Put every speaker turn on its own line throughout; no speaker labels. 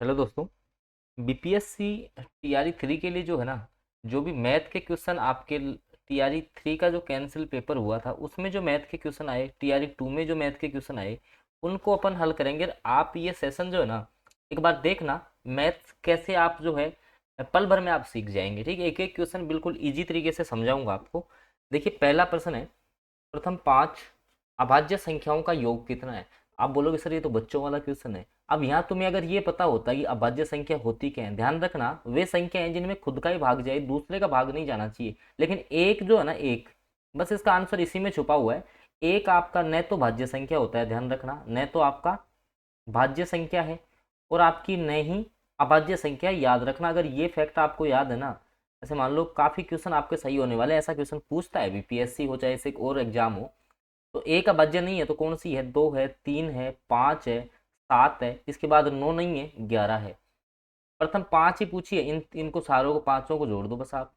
Hello दोस्तों। BPSC TRE 3 के लिए जो है ना, जो भी मैथ के क्वेश्चन आपके टीआरई 3 का जो कैंसिल पेपर हुआ था उसमें जो मैथ के क्वेश्चन आए, टीआरई 2 में जो मैथ के क्वेश्चन आए उनको अपन हल करेंगे। और आप ये सेशन जो है ना, एक बार देखना मैथ कैसे आप जो है पल भर में आप सीख जाएंगे। ठीक है, एक एक क्वेश्चन बिल्कुल ईजी तरीके से समझाऊंगा आपको। देखिए पहला प्रश्न है, प्रथम 5 अभाज्य संख्याओं का योग कितना है। आप बोलोगे सर ये तो बच्चों वाला क्वेश्चन है। अब यहाँ तुम्हें अगर ये पता होता कि अभाज्य संख्या होती क्या है, ध्यान रखना वे संख्या हैं जिनमें खुद का ही भाग जाए, दूसरे का भाग नहीं जाना चाहिए। लेकिन एक जो है ना, एक बस इसका आंसर इसी में छुपा हुआ है। एक आपका न तो भाज्य संख्या होता है, ध्यान रखना, न तो आपका भाज्य संख्या है और आपकी न ही अभाज्य संख्या। याद रखना, अगर ये फैक्ट आपको याद है ना, ऐसे मान लो काफी क्वेश्चन आपके सही होने वाले हैं। ऐसा क्वेश्चन पूछता है बीपीएससी हो चाहे इसे और एग्जाम हो। तो एक अभाज्य नहीं है तो कौन सी है, 2 है, 3 है, 5 है, 7 है, इसके बाद 9 नहीं है, 11 है। प्रथम 5 ही पूछिए, इनको सारों को पांचों को जोड़ दो बस आप।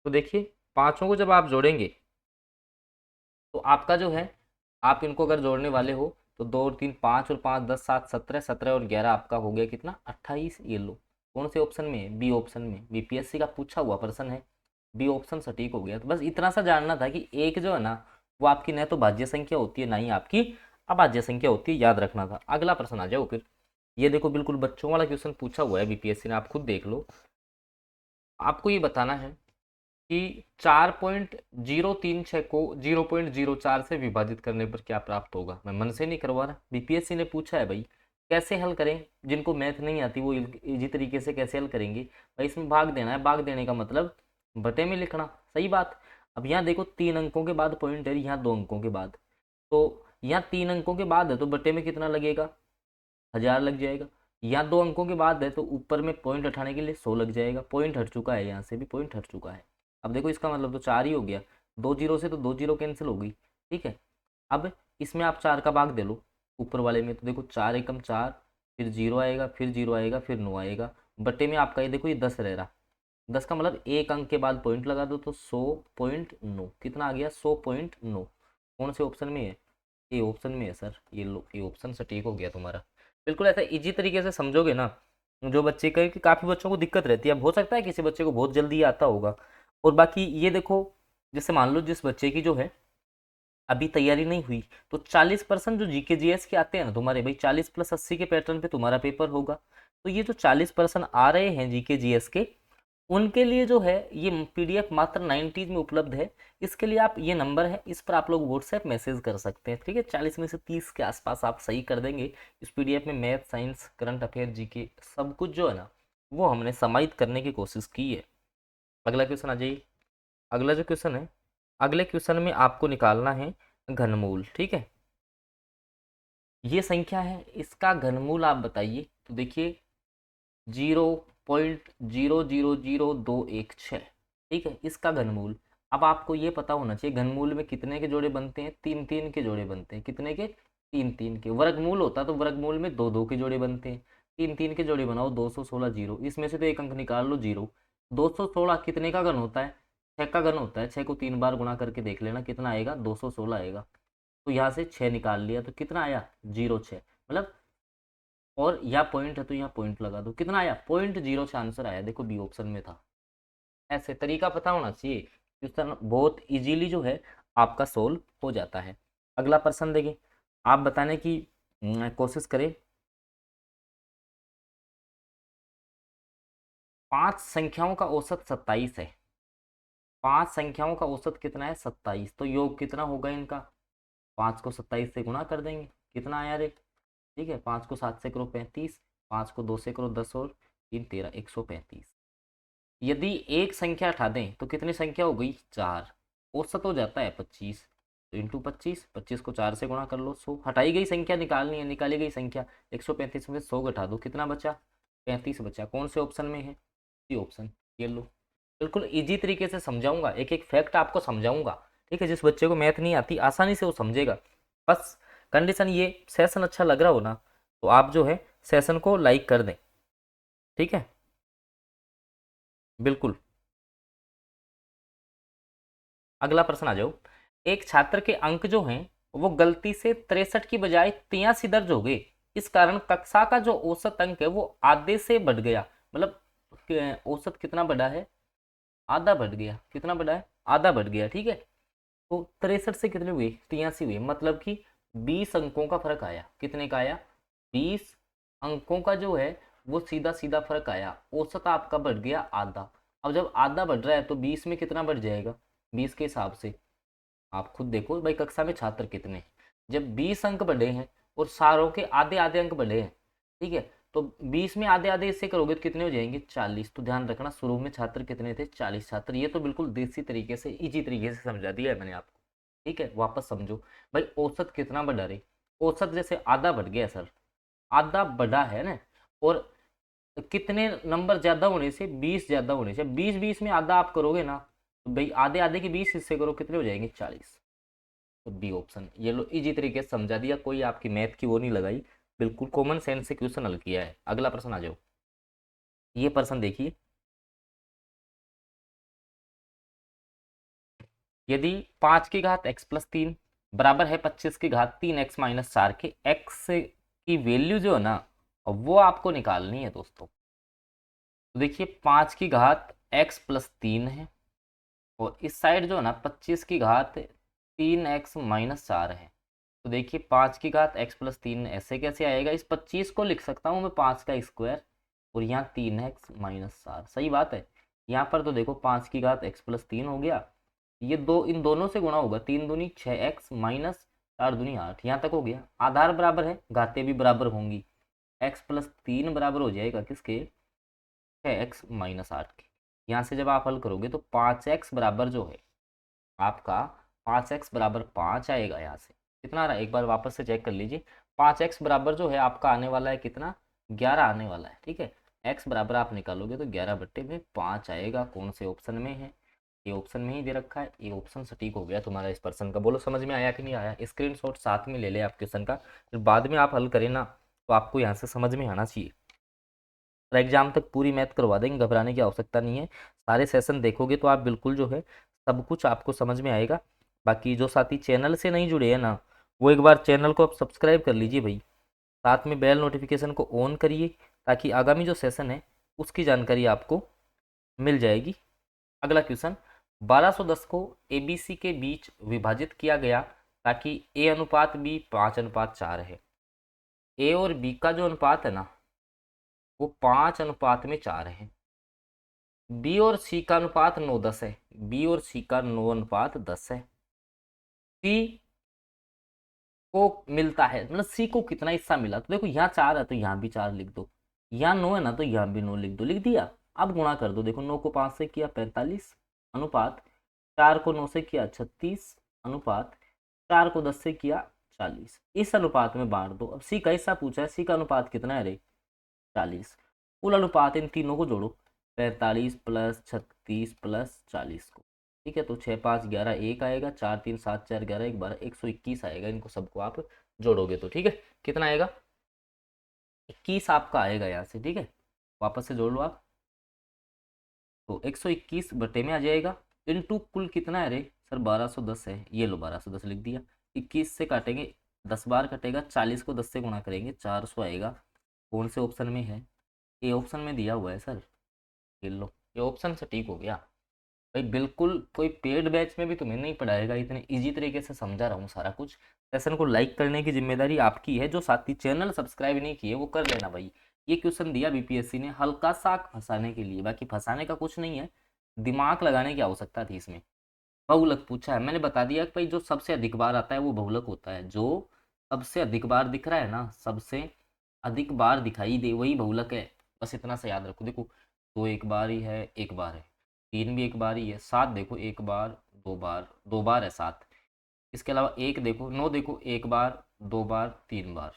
तो देखिए पांचों को जब आप जोड़ेंगे तो आपका जो है, आप इनको अगर जोड़ने वाले हो तो 2 और 3 5 और 5 10 7 17, 17 और 11 आपका हो गया कितना, 28। ये लो, कौन से ऑप्शन में है, बी ऑप्शन में। बीपीएससी का पूछा हुआ प्रश्न है, बी ऑप्शन सटीक हो गया। तो बस इतना सा जानना था कि एक जो है ना, वो आपकी न तो भाज्य संख्या होती है ना ही आपकी अभाज्य संख्या होती है, याद रखना था। अगला प्रश्न आ जाओ फिर। ये देखो बिल्कुल बच्चों वाला क्वेश्चन पूछा हुआ है बीपीएससी ने, आप खुद देख लो। आपको ये बताना है कि 4.036 को 0.04 से विभाजित करने पर क्या प्राप्त होगा। मैं मन से नहीं करवा रहा, बीपीएससी ने पूछा है भाई। कैसे हल करें, जिनको मैथ नहीं आती वो इजी तरीके से कैसे हल करेंगे भाई। इसमें भाग देना है, भाग देने का मतलब बटे में लिखना, सही बात। अब यहाँ देखो 3 अंकों के बाद पॉइंट है, यहाँ 2 अंकों के बाद, तो यहाँ 3 अंकों के बाद है तो बटे में कितना लगेगा, 1000 लग जाएगा। यहाँ 2 अंकों के बाद है तो ऊपर में पॉइंट हटाने के लिए 100 लग जाएगा। पॉइंट हट चुका है, यहाँ से भी पॉइंट हट चुका है। अब देखो इसका मतलब तो 4 ही हो गया, 2 जीरो से तो 2 जीरो कैंसिल हो गई। ठीक है, अब इसमें आप 4 का भाग दे लो ऊपर वाले में, तो देखो 4 एकम 4, फिर जीरो आएगा, फिर जीरो आएगा, फिर 9 आएगा। बटे में आपका ये देखो ये 10 रह रहा, 10 का मतलब 1 अंक के बाद पॉइंट लगा दो तो 100.9 कितना आ गया, 100.9। कौन से ऑप्शन में है, ए ऑप्शन में है सर। ये लो, ये ऑप्शन सटीक हो गया तुम्हारा। बिल्कुल ऐसा इजी तरीके से समझोगे ना, जो बच्चे का कि काफ़ी बच्चों को दिक्कत रहती है। अब हो सकता है किसी बच्चे को बहुत जल्दी आता होगा। और बाकी ये देखो, जैसे मान लो जिस बच्चे की जो है अभी तैयारी नहीं हुई, तो 40% जो जीके जीएस के आते हैं ना तुम्हारे भाई, 40+80 के पैटर्न पे तुम्हारा पेपर होगा। तो ये जो 40% आ रहे हैं जीके जीएस के, उनके लिए जो है ये पीडीएफ मात्र 90 में उपलब्ध है। इसके लिए आप, ये नंबर है, इस पर आप लोग व्हाट्सएप मैसेज कर सकते हैं। ठीक है, 40 में से 30 के आसपास आप सही कर देंगे। इस पीडीएफ में math, science, current affair, GK सब कुछ जो है ना, वो हमने समाहित करने की कोशिश की है। अगला क्वेश्चन आ जाइए। अगला जो क्वेश्चन है, अगले क्वेश्चन में आपको निकालना है घनमूल। ठीक है, ये संख्या है, इसका घनमूल आप बताइए। तो देखिए 0.000216, ठीक है, इसका घनमूल। अब आपको ये पता होना चाहिए घनमूल में कितने के जोड़े बनते हैं, 3 3 के जोड़े बनते हैं। कितने के, 3 3 के। वर्गमूल होता तो वर्गमूल में 2 2 के जोड़े बनते हैं। 3 3 के जोड़े बनाओ, 216 जीरो, इसमें से तो एक अंक निकाल लो जीरो। 216 कितने का घन होता है, 6 का घन होता है। 6 को 3 बार गुणा करके देख लेना कितना आएगा, 216 आएगा। तो यहाँ से 6 निकाल लिया तो कितना आया, 0 6, मतलब, और या पॉइंट है तो यहाँ पॉइंट लगा दो, कितना आया, 0.06 आंसर आया। देखो बी ऑप्शन में था। ऐसे तरीका पता होना चाहिए, क्वेश्चन बहुत इजीली जो है आपका सोल्व हो जाता है। अगला प्रश्न देखें, आप बताने की कोशिश करें। 5 संख्याओं का औसत 27 है। 5 संख्याओं का औसत कितना है, 27। तो योग कितना होगा इनका, 5 को 27 से गुणा कर देंगे, कितना आया रे। ठीक है, 5 को 7 से करो 35, 5 को 2 से करो 10 और 3 13, 135। यदि एक संख्या हटा दें तो कितनी संख्या हो गई, 4। औसत हो जाता है 25, तो इंटू 25, 25 को 4 से गुणा कर लो 100। हटाई गई संख्या निकालनी है, निकाली गई संख्या 135 में 100 घटा दो, कितना बचा, 35 बचा। कौन से ऑप्शन में है, सी ऑप्शन। ये लो, बिल्कुल इजी तरीके से समझाऊंगा, एक एक फैक्ट आपको समझाऊंगा। ठीक है, जिस बच्चे को मैथ नहीं आती आसानी से वो समझेगा। बस कंडीशन, ये सेशन अच्छा लग रहा हो ना, तो आप जो है सेशन को लाइक कर दें। ठीक है, बिल्कुल। अगला प्रश्न आ जाओ। एक छात्र के अंक जो हैं वो गलती से 63 की बजाय 83 दर्ज हो गए। इस कारण कक्षा का जो औसत अंक है वो आधे से बढ़ गया, मतलब औसत कितना बढ़ा है, आधा बढ़ गया, कितना बढ़ा है, आधा बढ़ गया, ठीक है। तो 63 से कितने हुए, 83 हुए, मतलब कि 20 अंकों का फर्क आया, कितने का आया, 20 अंकों का जो है वो सीधा सीधा फर्क आया, औसत आपका बढ़ गया आधा। अब जब आधा बढ़ रहा है तो 20 में कितना बढ़ जाएगा, 20 के हिसाब से आप खुद देखो भाई, कक्षा में छात्र कितने हैं, जब 20 अंक बढ़े हैं और सारों के आधे आधे अंक बढ़े हैं, ठीक है, तो 20 में आधे आधे इससे करोगे तो कितने हो जाएंगे, 40। तो ध्यान रखना शुरू में छात्र कितने थे, 40 छात्र। ये तो बिल्कुल देसी तरीके से, इजी तरीके से समझा दिया है मैंने आपको, ठीक है। वापस समझो भाई, औसत कितना बढ़ा रही, औसत जैसे आधा बढ़ गया सर, आधा बढ़ा है ना, और कितने नंबर ज्यादा होने से, 20 ज्यादा होने से, 20 में आधा आप करोगे ना, तो भाई आधे आधे के 20 हिस्से करो, कितने हो जाएंगे, 40। तो बी ऑप्शन, ये लो इजी तरीके से समझा दिया, कोई आपकी मैथ की वो नहीं लगाई, बिल्कुल कॉमन सेंस से क्वेश्चन हल किया है। अगला प्रश्न आ जाओ, ये प्रश्न देखिए, यदि 5 की घात x प्लस 3 बराबर है 25 की घात 3x माइनस 4 के, x की वैल्यू जो है ना, वो आपको निकालनी है दोस्तों। तो देखिए 5 की घात x प्लस 3 है, और इस साइड जो है ना 25 की घात 3x माइनस 4 है। तो देखिए 5 की घात x प्लस 3 ऐसे कैसे आएगा, इस 25 को लिख सकता हूँ मैं 5 का स्क्वायर, और यहाँ 3x माइनस 4, सही बात है। यहाँ पर तो देखो 5 की घात x प्लस 3 हो गया, ये दो इन दोनों से गुणा होगा, 3 दूनी 6x माइनस 4 दूनी 8, यहाँ तक हो गया। आधार बराबर है, घातें भी बराबर होंगी, x प्लस 3 बराबर हो जाएगा किसके, 6x माइनस 8 के। यहाँ से जब आप हल करोगे तो 5x बराबर जो है आपका, 5x बराबर 5 आएगा। यहाँ से कितना आ रहा है, एक बार वापस से चेक कर लीजिए, 5x बराबर जो है आपका आने वाला है कितना, 11 आने वाला है, ठीक है। x बराबर आप निकालोगे तो 11/5 आएगा, कौन से ऑप्शन में है, ये ऑप्शन में ही दे रखा है, ये ऑप्शन सटीक हो गया तुम्हारा इस पर्सन का। बोलो समझ में आया कि नहीं आया, स्क्रीनशॉट साथ में ले ले आप क्वेश्चन का, फिर बाद में आप हल करें ना तो आपको यहाँ से समझ में आना चाहिए। और एग्जाम तक पूरी मैथ करवा देंगे, घबराने की आवश्यकता नहीं है, सारे सेशन देखोगे तो आप बिल्कुल जो है सब कुछ आपको समझ में आएगा। बाकी जो साथी चैनल से नहीं जुड़े हैं ना, वो एक बार चैनल को आप सब्सक्राइब कर लीजिए भाई, साथ में बेल नोटिफिकेशन को ऑन करिए, ताकि आगामी जो सेशन है उसकी जानकारी आपको मिल जाएगी। अगला क्वेश्चन, 1210 को ABC के बीच विभाजित किया गया ताकि A अनुपात B 5:4 है। A और B का जो अनुपात है ना वो 5:4 है। बी और सी का अनुपात 9:10 है, बी और सी का 9:10 है। सी को मिलता है, मतलब सी को कितना हिस्सा मिला, तो देखो यहाँ 4 है तो यहाँ भी 4 लिख दो, यहाँ 9 है ना तो यहाँ भी 9 लिख दो, लिख दिया। अब गुणा कर दो, देखो 9 को 5 से किया 45 अनुपात 4 को 9 से किया 36 अनुपात 4 को 10 से किया 40, इस अनुपात में बांट दो। अब सी का हिस्सा पूछा है, सी का अनुपात कितना है रे, 40। कुल अनुपात इन तीनों को जोड़ो, 45 प्लस 36 प्लस 40 को, ठीक है। तो 6 5 11 1 आएगा, 4 3 7 4 11 1 12 121 आएगा। इनको सबको आप जोड़ोगे तो ठीक है, कितना आएगा, 21 आपका आएगा यहाँ से, ठीक है। वापस से जोड़ लो आप, तो 121 बटे में आ जाएगा, इंटू कुल कितना है रे सर, 1210 है, ये लो 1210 लिख दिया। 21 से काटेंगे 10 बार कटेगा, 40 को 10 से गुणा करेंगे 400 आएगा। कौन से ऑप्शन में है, ये ऑप्शन में दिया हुआ है सर, ये लो, ये ऑप्शन सटीक हो गया भाई। बिल्कुल कोई पेड बैच में भी तुम्हें नहीं पढ़ाएगा, इतने इजी तरीके से समझा रहा हूँ सारा कुछ। सेशन को लाइक करने की जिम्मेदारी आपकी है, जो साथी चैनल सब्सक्राइब नहीं किए वो कर लेना भाई। ये क्वेश्चन दिया बीपीएससी ने हल्का सा फंसाने के लिए, बाकी फंसाने का कुछ नहीं है, दिमाग लगाने की आवश्यकता थी इसमें। बहुलक पूछा है, मैंने बता दिया कि भाई जो सबसे अधिक बार आता है वो बहुलक होता है, जो सबसे अधिक बार दिख रहा है ना, सबसे अधिक बार दिखाई दे वही बहुलक है, बस इतना सा याद रखो। देखो 2 एक बार ही है, एक बार है, 3 भी एक बार ही है, 7 देखो एक बार, 2 बार, 2 बार है 7। इसके अलावा 1 देखो, 9 देखो एक बार, 2 बार, 3 बार,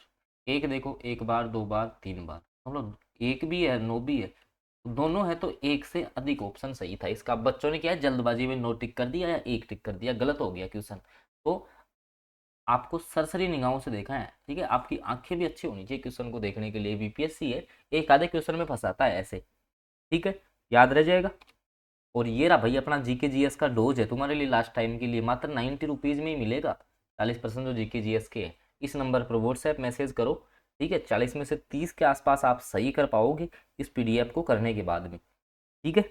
1 देखो एक बार, 2 बार, 3 बार, मतलब 1 भी है 9 भी है, दोनों है तो एक से अधिक ऑप्शन सही था इसका। बच्चों ने क्या है जल्दबाजी में 9 टिक कर दिया या 1 टिक कर दिया, गलत हो गया क्वेश्चन। तो आपको सरसरी निगाहों से देखा है, ठीक है, आपकी आंखें भी अच्छी होनी चाहिए क्वेश्चन को देखने के लिए। बीपीएससी है एक आधे क्वेश्चन में फंसाता है ऐसे, ठीक है, याद रह जाएगा। और ये रहा भाई अपना जीके जीएस का डोज है तुम्हारे लिए, लास्ट टाइम के लिए मात्र 90 रुपीज़ में ही मिलेगा, 40% जो जीके जीएस के है। इस नंबर पर व्हाट्सएप मैसेज करो, ठीक है, 40 में से 30 के आसपास आप सही कर पाओगे इस पीडीएफ को करने के बाद में। ठीक है,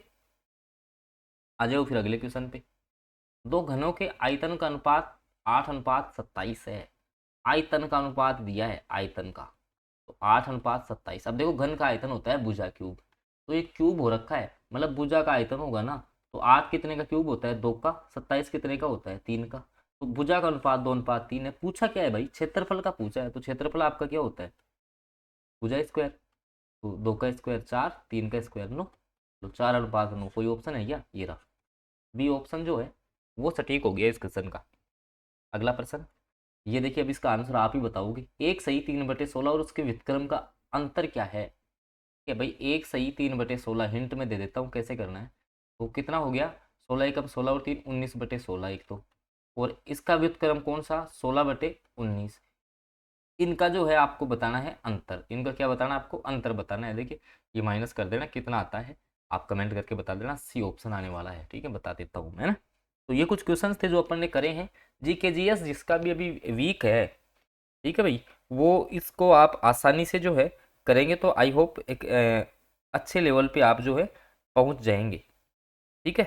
आ जाओ फिर अगले क्वेश्चन पे। दो घनों के आयतन का अनुपात 8:27 है। आयतन का अनुपात दिया है, आयतन का, तो 8:27। अब देखो घन का आयतन होता है भुजा क्यूब, तो ये क्यूब हो रखा है, मतलब भुजा का आयतन होगा ना, तो 8 कितने का क्यूब होता है, 2 का। 27 कितने का होता है, 3 का। तो भुजा का अनुपात 2:3 है। पूछा क्या है भाई, क्षेत्रफल का पूछा है, तो क्षेत्रफल आपका क्या होता है, भुजा स्क्वायर। तो 2 का स्क्वायर 4, 3 का स्क्वायर 9, तो 4:9। कोई ऑप्शन है क्या, ये रहा बी ऑप्शन जो है वो सटीक हो गया इस क्वेश्चन का। अगला प्रश्न, ये देखिए अब इसका आंसर आप ही बताओगे। एक सही 3/16 और उसके व्युत्क्रम का अंतर क्या है। ठीक है भाई, एक सही 3/16 हिंट में दे देता हूँ कैसे करना है। तो कितना हो गया, 16 एकम 16 और 3 19/16 एक तो, और इसका व्युत्क्रम कौन सा, 16/19। इनका जो है आपको बताना है अंतर, इनका क्या बताना है आपको, अंतर बताना है। देखिए ये माइनस कर देना, कितना आता है आप कमेंट करके बता देना, सी ऑप्शन आने वाला है। ठीक है, बता देता हूँ मैं ना। तो ये कुछ क्वेश्चंस थे जो अपन ने करे हैं। जीकेजीएस जिसका भी अभी वीक है, ठीक है भाई, वो इसको आप आसानी से जो है करेंगे, तो आई होप एक अच्छे लेवल पे आप जो है पहुंच जाएंगे। ठीक है।